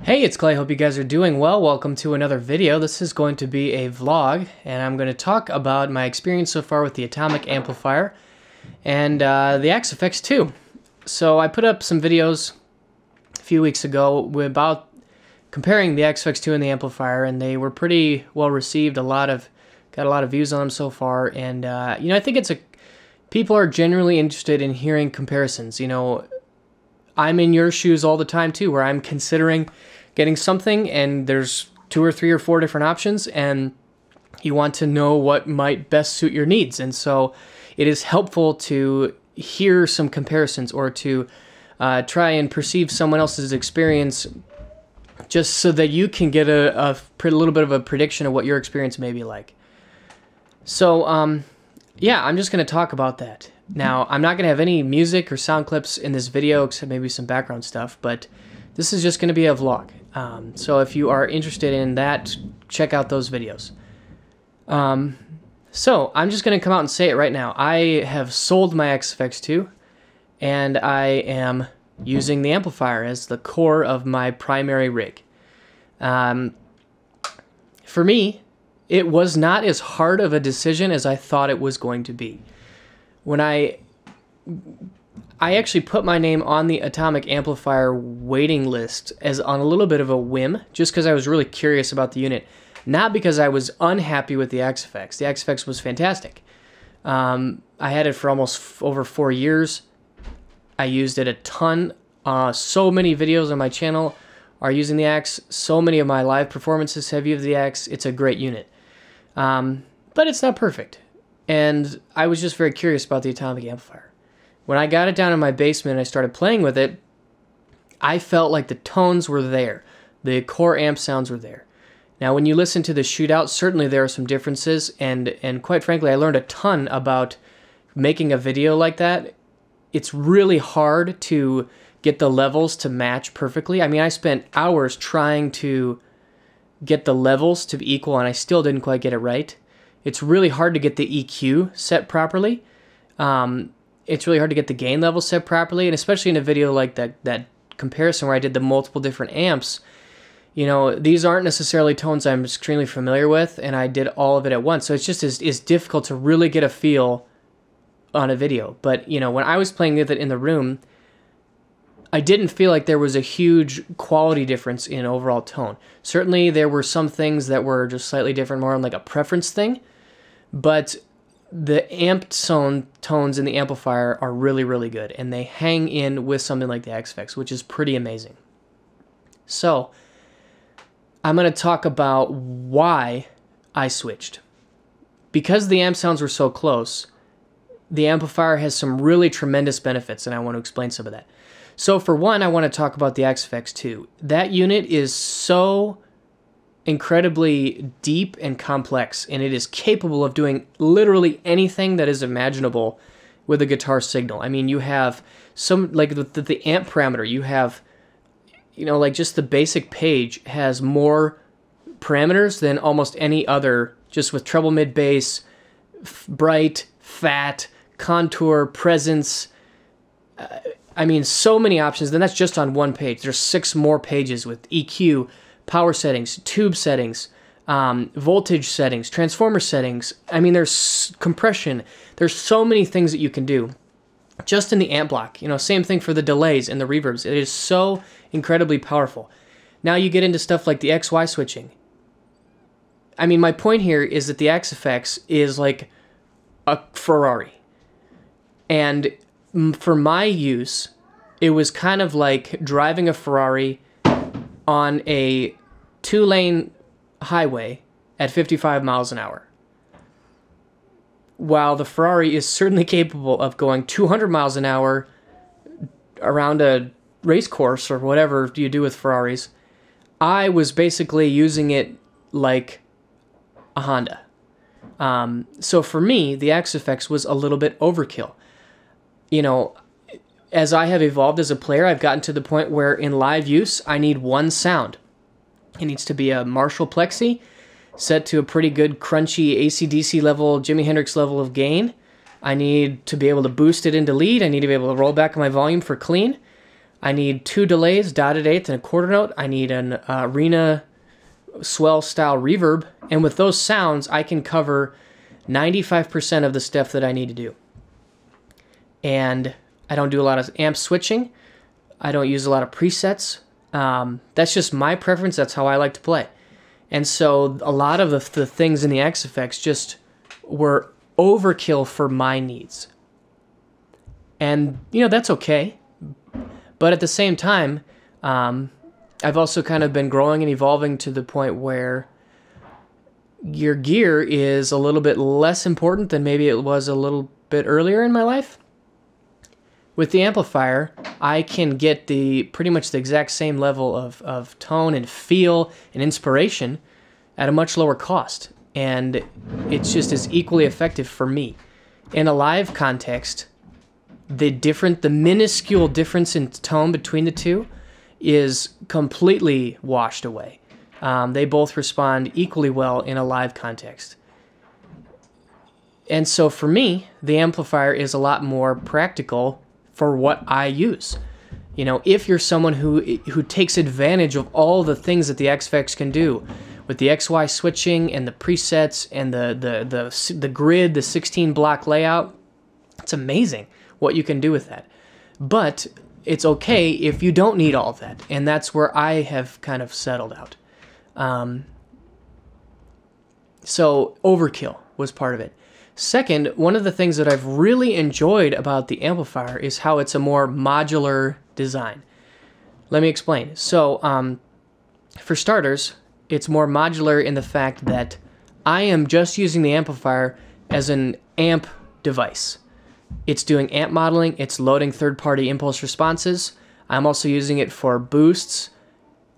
Hey, it's Clay. Hope you guys are doing well. Welcome to another video. This is going to be a vlog, and I'm going to talk about my experience so far with the Atomic Amplifier and the XFX2. So I put up some videos a few weeks ago about comparing the XFX2 and the amplifier, and they were pretty well received. Got a lot of views on them so far, and I think people are generally interested in hearing comparisons. I'm in your shoes all the time too, where I'm considering getting something and there's 2 or 3 or 4 different options and you want to know what might best suit your needs. And so it is helpful to hear some comparisons or to try and perceive someone else's experience just so that you can get a little bit of a prediction of what your experience may be like. So yeah, I'm just going to talk about that. Now, I'm not going to have any music or sound clips in this video except maybe some background stuff, but this is just going to be a vlog. So if you are interested in that, check out those videos. So I'm just going to come out and say it right now. I have sold my XFX2 and I am using the amplifier as the core of my primary rig. For me, it was not as hard of a decision as I thought it was going to be. When I actually put my name on the Atomic Amplifier waiting list as on a little bit of a whim, just because I was really curious about the unit, not because I was unhappy with the XFX. The XFX was fantastic. I had it for almost over 4 years. I used it a ton. So many videos on my channel are using the X. So many of my live performances have used the X. It's a great unit. But it's not perfect. And I was just very curious about the Atomic Amplifier. When I got it down in my basement and I started playing with it, I felt like the tones were there. The core amp sounds were there. Now, when you listen to the shootout, certainly there are some differences, and quite frankly, I learned a ton about making a video like that. It's really hard to get the levels to match perfectly. I mean, I spent hours trying to get the levels to be equal, and I still didn't quite get it right. It's really hard to get the EQ set properly. It's really hard to get the gain level set properly, and especially in a video like that comparison where I did the multiple different amps, these aren't necessarily tones I'm extremely familiar with, and I did all of it at once. So it's just it's difficult to really get a feel on a video. But, when I was playing with it in the room, I didn't feel like there was a huge quality difference in overall tone. Certainly there were some things that were just slightly different, more on like a preference thing, but the amped tones in the amplifier are really, really good, and they hang in with something like the XFX, which is pretty amazing. So I'm going to talk about why I switched. Because the amp sounds were so close, the amplifier has some really tremendous benefits, and I want to explain some of that. So for one, I want to talk about the XFX2. That unit is so incredibly deep and complex, and it is capable of doing literally anything that is imaginable with a guitar signal. I mean, you have some, like the amp parameter, you have, like just the basic page has more parameters than almost any other, just with treble, mid, bass, bright, fat, contour, presence. I mean, so many options. Then that's just on one page. There's 6 more pages with EQ, power settings, tube settings, voltage settings, transformer settings. I mean, there's compression. There's so many things that you can do just in the amp block. Same thing for the delays and the reverbs. It is so incredibly powerful. Now you get into stuff like the XY switching. I mean, my point here is that the XFX is like a Ferrari. And for my use, it was kind of like driving a Ferrari on a 2-lane highway at 55 miles an hour. While the Ferrari is certainly capable of going 200 miles an hour around a race course or whatever you do with Ferraris, I was basically using it like a Honda. So for me, the XFX was a little bit overkill. As I have evolved as a player, I've gotten to the point where in live use, I need one sound. It needs to be a Marshall Plexi, set to a pretty good crunchy AC/DC level, Jimi Hendrix level of gain. I need to be able to boost it into lead. I need to be able to roll back my volume for clean. I need 2 delays, dotted eighth, and a quarter note. I need an arena swell style reverb. And with those sounds, I can cover 95% of the stuff that I need to do. And I don't do a lot of amp switching. I don't use a lot of presets. That's just my preference. That's how I like to play. And so a lot of the things in the XFX just were overkill for my needs. And, you know, that's okay. But at the same time, I've also kind of been growing and evolving to the point where your gear is a little bit less important than maybe it was a little bit earlier in my life. With the amplifier, I can get pretty much the exact same level of tone and feel and inspiration at a much lower cost. And it's just as equally effective for me. In a live context, the minuscule difference in tone between the two is completely washed away. They both respond equally well in a live context. And so for me, the amplifier is a lot more practical for what I use. You know, if you're someone who takes advantage of all the things that the XFX can do, with the XY switching and the presets and the grid, the 16 block layout, it's amazing what you can do with that. But it's okay if you don't need all of that, and that's where I have kind of settled out. So overkill was part of it. Second, one of the things that I've really enjoyed about the amplifier is how it's a more modular design. Let me explain. So, for starters, it's more modular in the fact that I am just using the amplifier as an amp device. It's doing amp modeling, it's loading third-party impulse responses. I'm also using it for boosts.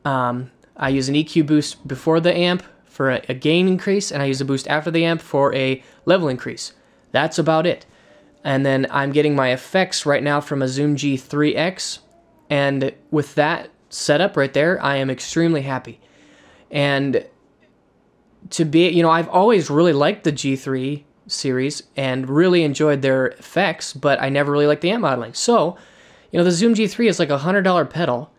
I use an EQ boost before the amp for a gain increase, and I use a boost after the amp for a level increase. That's about it. And then I'm getting my effects right now from a Zoom G3X, and with that setup right there, I am extremely happy. And to be, you know, I've always really liked the G3 series and really enjoyed their effects, but I never really liked the amp modeling. So, you know, the Zoom G3 is like a $100 pedal,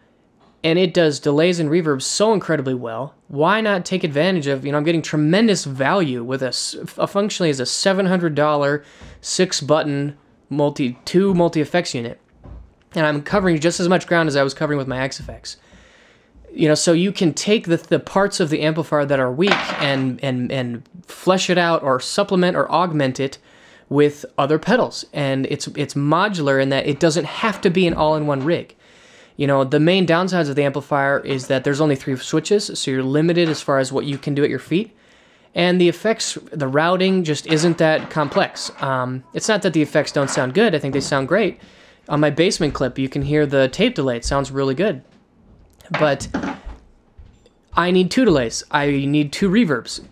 and it does delays and reverbs so incredibly well. Why not take advantage of, you know, I'm getting tremendous value with functionally as a $700 6-button two multi-effects unit. And I'm covering just as much ground as I was covering with my XFX. You know, so you can take the parts of the amplifier that are weak and flesh it out or supplement or augment it with other pedals. And it's modular in that it doesn't have to be an all-in-one rig. You know, the main downsides of the amplifier is that there's only 3 switches, so you're limited as far as what you can do at your feet. And the effects, the routing just isn't that complex. It's not that the effects don't sound good. I think they sound great. On my basement clip, you can hear the tape delay. It sounds really good. But I need 2 delays. I need 2 reverbs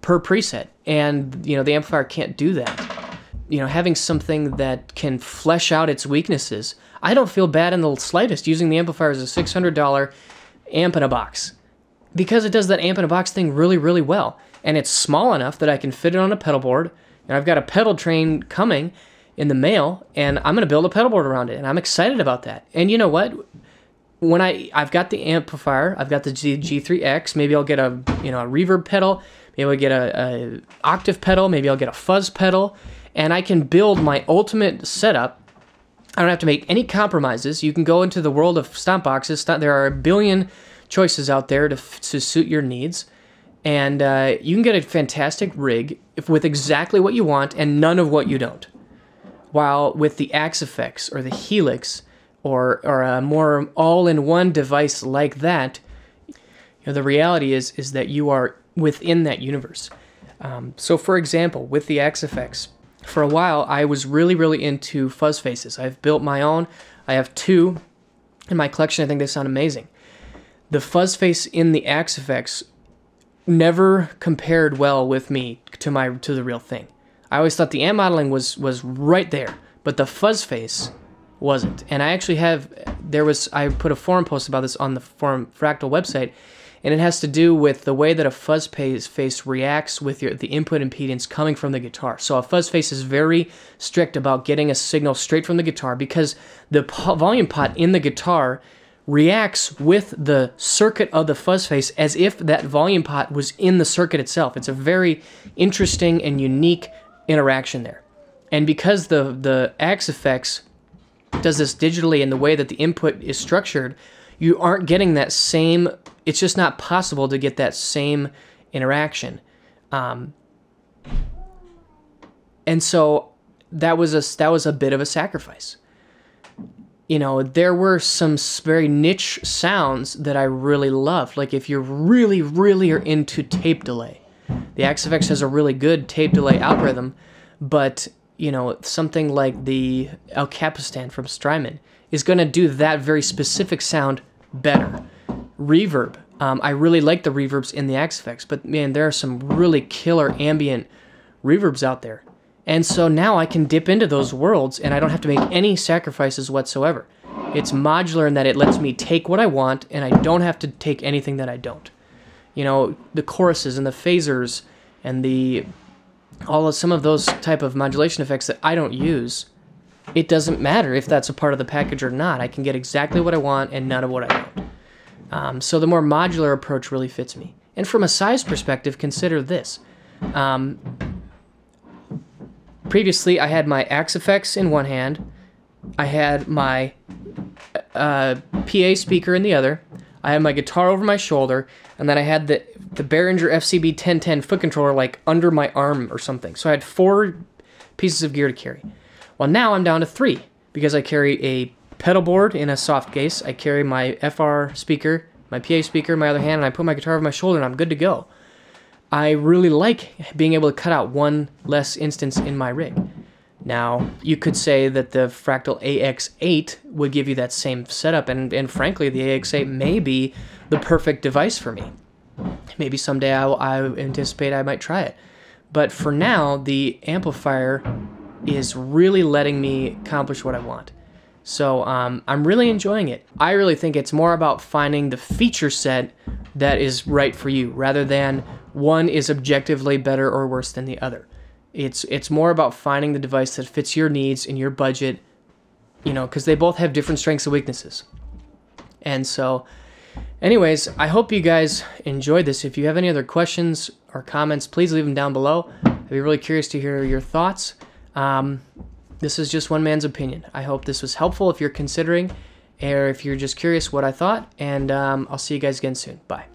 per preset. And, you know, the amplifier can't do that. You know, having something that can flesh out its weaknesses, I don't feel bad in the slightest using the amplifier as a $600 amp in a box, because it does that amp in a box thing really, really well. And it's small enough that I can fit it on a pedal board, and I've got a pedal train coming in the mail, and I'm going to build a pedal board around it, and I'm excited about that. And you know what? When I've got the amplifier, I've got the G3X, maybe I'll get a reverb pedal, maybe I'll get a octave pedal, maybe I'll get a fuzz pedal, and I can build my ultimate setup. I don't have to make any compromises. You can go into the world of stomp boxes. There are a billion choices out there to suit your needs, and you can get a fantastic rig with exactly what you want and none of what you don't. While with the XFX or the Helix or a more all-in-one device like that, you know, the reality is that you are within that universe. So, for example, with the XFX, for a while, I was really, really into fuzz faces. I've built my own. I have 2 in my collection. I think they sound amazing. The fuzz face in the XFX never compared well with me to the real thing. I always thought the amp modeling was right there, but the fuzz face wasn't. And I actually I put a forum post about this on the Forum Fractal website, and it has to do with the way that a fuzz face reacts with the input impedance coming from the guitar. So a fuzz face is very strict about getting a signal straight from the guitar, because the volume pot in the guitar reacts with the circuit of the fuzz face as if that volume pot was in the circuit itself. It's a very interesting and unique interaction there. And because the Axe-Fx does this digitally in the way that the input is structured, you aren't getting that same, it's just not possible to get that same interaction. And so that was a bit of a sacrifice. You know, there were some very niche sounds that I really loved. Like if you really, really are into tape delay, the Axe-Fx has a really good tape delay algorithm, but you know, something like the El Capistan from Strymon is going to do that very specific sound better. Reverb. I really like the reverbs in the Axe-Fx, but man, there are some really killer ambient reverbs out there. And so now I can dip into those worlds and I don't have to make any sacrifices whatsoever. It's modular in that it lets me take what I want and I don't have to take anything that I don't. You know, the choruses and the phasers and some of those type of modulation effects that I don't use, it doesn't matter if that's a part of the package or not. I can get exactly what I want and none of what I don't. So the more modular approach really fits me. And from a size perspective, consider this. Previously, I had my Axe-Fx in one hand, I had my PA speaker in the other, I had my guitar over my shoulder, and then I had the Behringer FCB 1010 foot controller like under my arm or something. So I had 4 pieces of gear to carry. Well, now I'm down to 3 because I carry a pedal board in a soft case, I carry my FR speaker, my PA speaker in my other hand, and I put my guitar over my shoulder and I'm good to go. I really like being able to cut out one less instance in my rig. Now, you could say that the Fractal AX8 would give you that same setup, and frankly, the AX8 may be the perfect device for me. Maybe someday I anticipate I might try it. But for now, the Amplifier is really letting me accomplish what I want. So I'm really enjoying it. I really think it's more about finding the feature set that is right for you, rather than one is objectively better or worse than the other. It's more about finding the device that fits your needs and your budget, you know, because they both have different strengths and weaknesses. And so, anyways, I hope you guys enjoyed this. If you have any other questions or comments, please leave them down below. I'd be really curious to hear your thoughts. This is just one man's opinion. I hope this was helpful if you're considering, or if you're just curious what I thought, and I'll see you guys again soon. Bye.